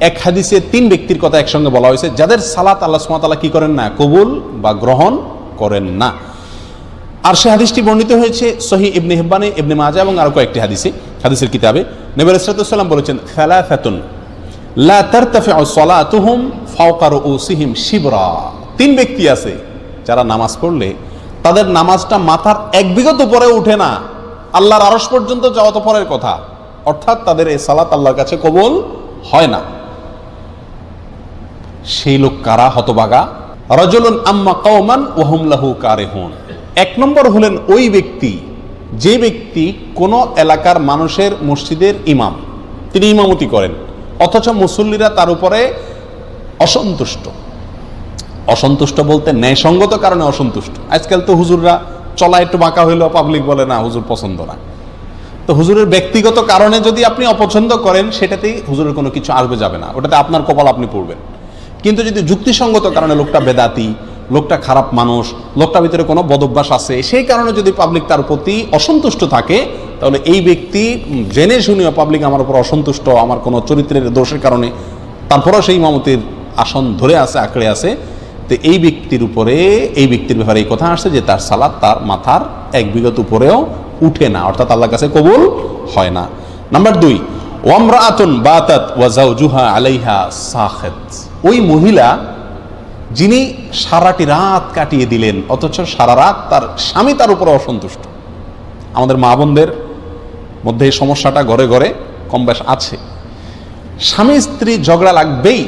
এক হাদিসে 3 ব্যক্তির কথা একসঙ্গে বলা হয়েছে যাদের সালাত আল্লাহ সুবহানাহু ওয়া তাআলা কি করেন না, কবুল বা গ্রহণ করেন না। আর সে হাদিসটি বর্ণিত হয়েছে সহিহ ইবনে হিব্বানে, ইবনে মাজাহ এবং আরো কয়েকটি হাদিসের কিতাবে। নবী আলাইহিস সালাম বলেছেন, সালাসাতুন লা তারতাফিউ সালাতুহুম ফাওকা রুউসিহিম শিবরা। 3 ব্যক্তি আছে যারা নামাজ পড়লে তাদের নামাজটা মাথার 1 বিঘত উপরে উঠে না, আল্লাহর আরশ পর্যন্ত যাওয়া তো পরের কথা, অর্থাৎ তাদের এই সালাত আল্লাহর কাছে কবুল হয় না। সেই লোক কারা? হতভাগা। রাজুলুন আম্মা কওমান ওয়া হুম লাহু কারিহুন। 1 নম্বর হলেন ওই ব্যক্তি যে ব্যক্তি কোন এলাকার মানুষের মসজিদের ইমাম, তিনি ইমামতি করেন অথচ মুসল্লিরা তার উপরে অসন্তুষ্ট বলতে ন্যায়সঙ্গত কারণে অসন্তুষ্ট। আজকাল তো হুজুররা চলা একটু বাঁকা হইলেও পাবলিক বলে না হুজুর পছন্দ না। তো হুজুরের ব্যক্তিগত কারণে যদি আপনি অপছন্দ করেন সেটাতেই হুজুরের কোনো কিছু আসবে যাবে না, ওটাতে আপনার কপাল আপনি পড়বেন। কিন্তু যদি যুক্তিসঙ্গত কারণে লোকটা বেদাতি, লোকটা খারাপ মানুষ, লোকটার ভিতরে কোনো বদভ্যাস আছে, সেই কারণে যদি পাবলিক তার প্রতি অসন্তুষ্ট থাকে, তাহলে এই ব্যক্তি জেনে শুনেও পাবলিক আমার উপর অসন্তুষ্ট, আমার কোনো চরিত্রের দোষের কারণে, তারপরেও সেই ইমামতির আসন ধরে আছে, আঁকড়ে আছে, তো এই ব্যক্তির ব্যাপারে এই কথা আসছে যে তার সালাত তার মাথার 1 বিঘত উপরেও উঠে না, অর্থাৎ আল্লাহর কাছে কবুল হয় না। নাম্বার 2, ওয়ামরাআতুন বাতাত ওয়া যাওজুহা আলাইহা সাখিত। ওই মহিলা যিনি সারাটি রাত কাটিয়ে দিলেন অথচ সারা রাত তার স্বামী তার উপরে অসন্তুষ্ট। আমাদের মা বোনদের মধ্যে এই সমস্যাটা ঘরে ঘরে কম বেশ আছে। স্বামী স্ত্রী ঝগড়া লাগবেই,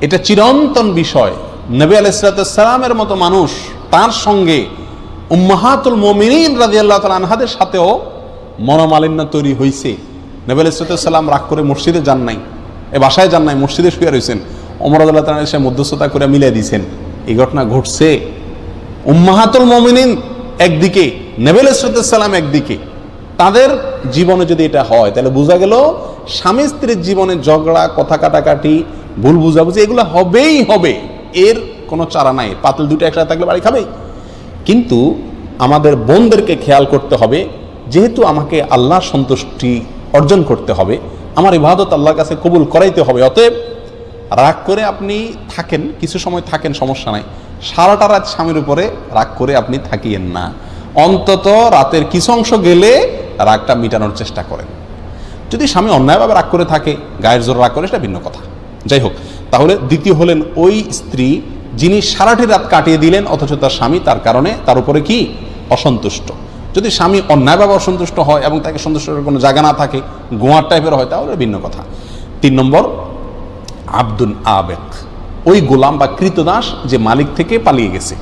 এটা চিরন্তন বিষয়। নবী আলাইহিস সালামের মতো মানুষ, তার সঙ্গে উম্মাহাতুল মুমিনিন রাদিয়াল্লাহু তাআলা আনহাদের সাথেও মনোমালিন্য তৈরি হয়েছে। নবী আলাইহিস সালাম রাগ করে মসজিদে যান নাই, বাসায় যান নাই, মসজিদে শুয়ে রয়েছেন। ওমর রাদিয়াল্লাহু তাআলা এসে মধ্যস্থতা করে মিলিয়ে দিয়েছেন। এই ঘটনা ঘটছে। উম্মাহাতুল মুমিনিন একদিকে, নবী আলাইহিস সালাম একদিকে, তাদের জীবনে যদি এটা হয় তাহলে বোঝা গেল স্বামী স্ত্রীর জীবনে ঝগড়া, কথা কাটাকাটি, ভুল বুঝাবুঝি এগুলো হবেই হবে, এর কোনো চারা নাই। পাতিল দুটো একসাথে থাকলে বাড়ি খাবেই। কিন্তু আমাদের বোনদেরকে খেয়াল করতে হবে, যেহেতু আমাকে আল্লাহর সন্তুষ্টি অর্জন করতে হবে, আমার ইবাদত আল্লাহর কাছে কবুল করাইতে হবে, অতএব রাগ করে আপনি থাকেন, কিছু সময় থাকেন, সমস্যা নাই। সারাটা রাত স্বামীর উপরে রাগ করে আপনি থাকিয়েন না, অন্তত রাতের কিছু অংশ গেলে রাগটা মিটানোর চেষ্টা করেন। যদি স্বামী অন্যায়ভাবে রাগ করে থাকে, গায়ের জোর রাগ করে, সেটা ভিন্ন কথা। যাই হোক, তাহলে দ্বিতীয় হলেন ওই স্ত্রী যিনি সারাটি রাত কাটিয়ে দিলেন অথচ তার স্বামী তার কারণে তার উপরে কি অসন্তুষ্ট। যদি স্বামী অন্যায়ভাবে অসন্তুষ্ট হয় এবং তাকে সন্তুষ্ট করার কোনো জায়গা না থাকে, গোয়ার টাইপের হয়, তাহলে ভিন্ন কথা। 3 নম্বর, আব্দুন আবেক, ওই গোলাম বা কৃতদাস যে মালিক থেকে পালিয়ে গেছে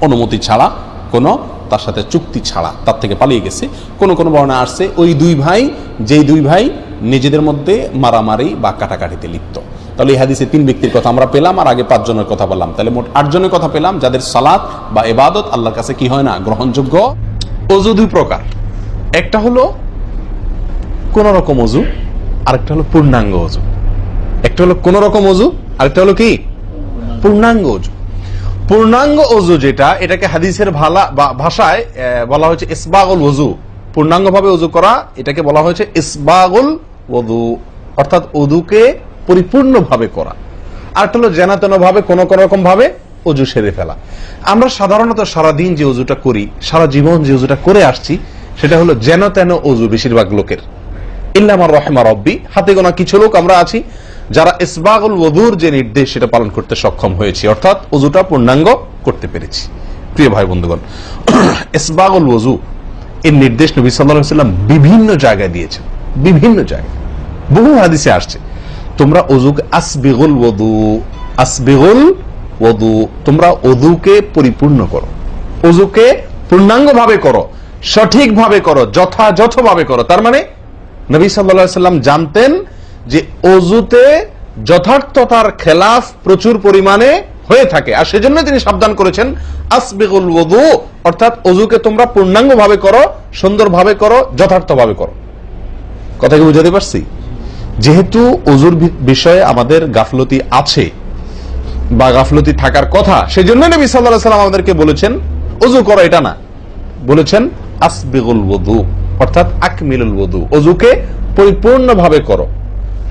অনুমতি ছাড়া, কোনো তার সাথে চুক্তি ছাড়া তার থেকে পালিয়ে গেছে। কোন বর্ণনা আসছে ওই 2 ভাই, যেই 2 ভাই নিজেদের মধ্যে মারামারি বা কাটাকাটিতে লিপ্ত। তাহলে এই হাদিসে 3 ব্যক্তির কথা আমরা পেলাম, আর আগে 5 জনের কথা বললাম, তাহলে মোট 8 জনের কথা পেলাম যাদের সালাত বা ইবাদত আল্লাহর কাছে কি হয় না, গ্রহণযোগ্য। ওযু 2 প্রকার, একটা হলো কোন রকম ওযু, আরেকটা হলো পূর্ণাঙ্গ ওযু। একটা হলো কোন রকম ওযু, আরেকটা হলো কি পূর্ণাঙ্গ ওযু। পূর্ণাঙ্গ ওযু যেটা, এটাকে হাদিসের ভাষায় বলা হয়েছে ইসবাগুল ওযু। পূর্ণাঙ্গভাবে ওযু করা, এটাকে বলা হয়েছে ইসবাগুল ওযু, অর্থাৎ ওযুকে পরিপূর্ণভাবে করা। আরেকটা হলো যেন ভাবে কোন রকম ভাবে ওযু সেরে ফেলা। আমরা সাধারণত সারাদিন যে ওযুটা করি, সারা জীবন যে ওযুটা করে আসছি, সেটা হলো যেন তেন ওযু বেশিরভাগ লোকের। ইল্লা মান রাহিমা রাব্বি, হাতে গোনা কিছু লোক আমরা আছি যারা ইসবাগুল ওযুর যে নির্দেশ সেটা পালন করতে সক্ষম হয়েছি, অর্থাৎ ওযুটা পূর্ণাঙ্গ করতে পেরেছি। প্রিয় ভাই বন্ধুগণ, ইসবাগুল ওযু এর নির্দেশ নবী সাল্লাল্লাহু আলাইহি ওয়াসাল্লাম বিভিন্ন জায়গায় দিয়েছেন, বিভিন্ন জায়গায়, বহু হাদিসে আসছে। তোমরা ওযুকে আসবিগুল ওযু, তোমরা ওযুকে পরিপূর্ণ করো, ওযুকে পূর্ণাঙ্গভাবে করো, সঠিকভাবে করো, যথাযথভাবে করো। তার মানে নবী সাল্লাল্লাহু আলাইহি ওয়াসাল্লাম জানতেন যে ওযুতে যথার্থতার খেলাফ প্রচুর পরিমাণে হয়ে থাকে, আর সেজন্য তিনি সাবধান করেছেন আসবিগুল ওযু, অর্থাৎ ওযুকে তোমরা পূর্ণাঙ্গভাবে করো, সুন্দরভাবে করো, যথার্থভাবে করো। কথা কি বুঝাতে পারছি? যেহেতু ওযুর বিষয়ে আমাদের গাফলতি আছে বা গাফলতি থাকার কথা, সেজন্য নবী সাল্লাল্লাহু আলাইহি ওয়াসাল্লাম আমাদেরকে বলেছেন ওযু করো, এটা না, বলেছেন আসবিগুল ওযু, অর্থাৎ আকমিলুল ওযু, ওযুকে পরিপূর্ণভাবে করো।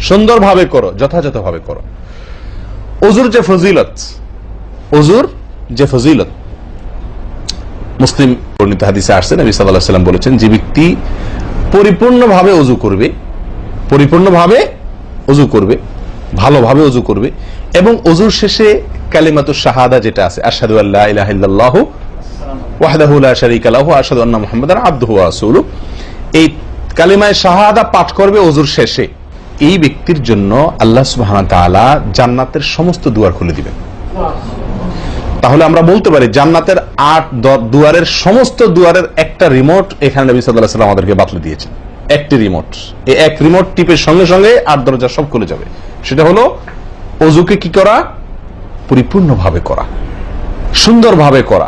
সুন্দরভাবে করো, যথাযথভাবে করো। ওযুর যে ফজিলত, ওযুর যে ফজিলত, মুসলিম বর্ণিত হাদিসে আসছে, নবী সাল্লাল্লাহু আলাইহি ওয়াসাল্লাম বলেছেন, যে ব্যক্তি পরিপূর্ণভাবে ওযু করবে, পরিপূর্ণভাবে ওযু করবে, ভালোভাবে ওযু করবে, এবং ওযুর শেষে কালিমাতুশ শাহাদা যেটা আছে, আশহাদু আল্লা ইলাহা ইল্লাল্লাহু ওয়াহদাহু লা শারীকা লাহু ওয়া আশহাদু আন্না মুহাম্মাদান আবদুহু ওয়া রাসূলুহু, এই কালিমায়ে শাহাদা পাঠ করবে ওযুর শেষে, এই ব্যক্তির জন্য আল্লাহ সুবহানাহু ওয়া তাআলা জান্নাতের সমস্ত দুয়ার খুলে দিবেন। তাহলে আমরা বলতে পারি জান্নাতের 8 দুয়ারের সমস্ত দুয়ারের একটা রিমোট এখানে নবী সাল্লাল্লাহু আলাইহি ওয়াসাল্লাম আমাদেরকে বাতলে দিয়েছেন। একটি রিমোট, এই এক রিমোট টিপের সঙ্গে সঙ্গে 8 দরজা সব খুলে যাবে। সেটা হলো ওযুকে কি করা? পরিপূর্ণভাবে করা, সুন্দরভাবে করা,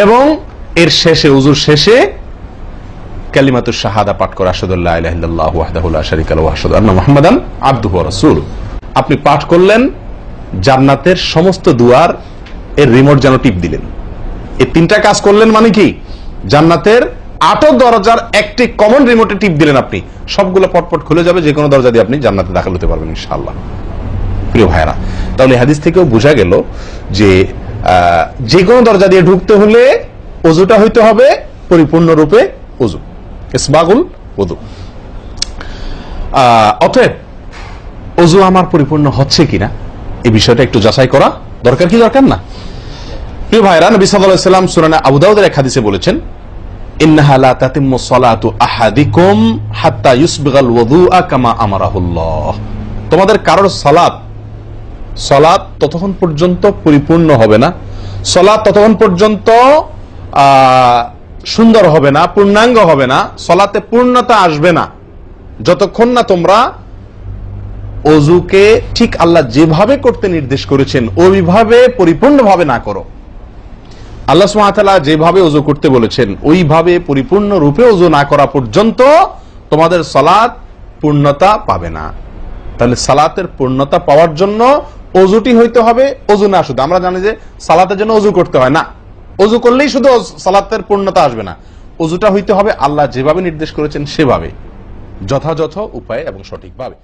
এবং এর শেষে, ওযুর শেষে কালিমাতুশ শাহাদা পাঠ করা, আশহাদু আল্লা ইলাহা ইল্লাল্লাহু ওয়াহদাহু লা শারীকা লাহু ওয়া আশহাদু আন্না মুহাম্মাদান আবদুহু ওয়া রাসূলুহু। আপনি পাঠ করলেন, জান্নাতের সমস্ত দুয়ার এর রিমোট যেন টিপ দিলেন। এই তিনটা কাজ করলেন মানে কি? জান্নাতের 8 দরজার একটি কমন রিমোটে টিপ দিলেন আপনি, সবগুলো পটপট খুলে যাবে, যে কোনো দরজা দিয়ে আপনি জান্নাতে দাখিল হতে পারবেন ইনশাআল্লাহ। প্রিয় ভাইরা, তাহলে হাদিস থেকেও বোঝা গেল যে যে কোনো দরজা দিয়ে ঢুকতে হলে ওযুটা হইতে হবে পরিপূর্ণরূপে ওযু, ইসবাগুল ওযু। অতএব ওযু আমার পরিপূর্ণ হচ্ছে কিনা এই বিষয়টা একটু যাচাই করা দরকার, কি দরকার না? প্রিয় ভাইরা, নবী সাল্লাল্লাহু আলাইহি ওয়াসাল্লাম সূরা আবু দাউদের এক হাদিসে বলেছেন, ইন্নাহা লা তাতিম্মু সালাতু আহাদিকুম হাত্তা ইউসবিগাল ওযুআ কামা আমারাহুল্লাহ। তোমাদের কারোর সালাত ততক্ষণ পর্যন্ত পরিপূর্ণ হবে না, সালাত ততক্ষণ পর্যন্ত সুন্দর হবে না, পূর্ণাঙ্গ হবে না, সালাতে পূর্ণতা আসবে না, যতক্ষণ না তোমরা ওযুকে ঠিক আল্লাহ যেভাবে করতে নির্দেশ করেছেন ওইভাবে পরিপূর্ণভাবে না করো। আল্লাহ সুবহানাহু ওয়া তাআলা যেভাবে ওযু করতে বলেছেন ওইভাবে পরিপূর্ণ রূপে ওযু না করা পর্যন্ত তোমাদের সালাত পূর্ণতা পাবে না। তাহলে সালাতের পূর্ণতা পাওয়ার জন্য ওযুটি হইতে হবে, ওযু না শুধু। আমরা জানি যে সালাতের জন্য ওযু করতে হয় না, ওযু করলেই শুধু সালাতের পূর্ণতা আসবে না, ওযুটা হইতে হবে আল্লাহ যেভাবে নির্দেশ করেছেন সেভাবে, যথাযথ উপায়ে এবং সঠিকভাবে।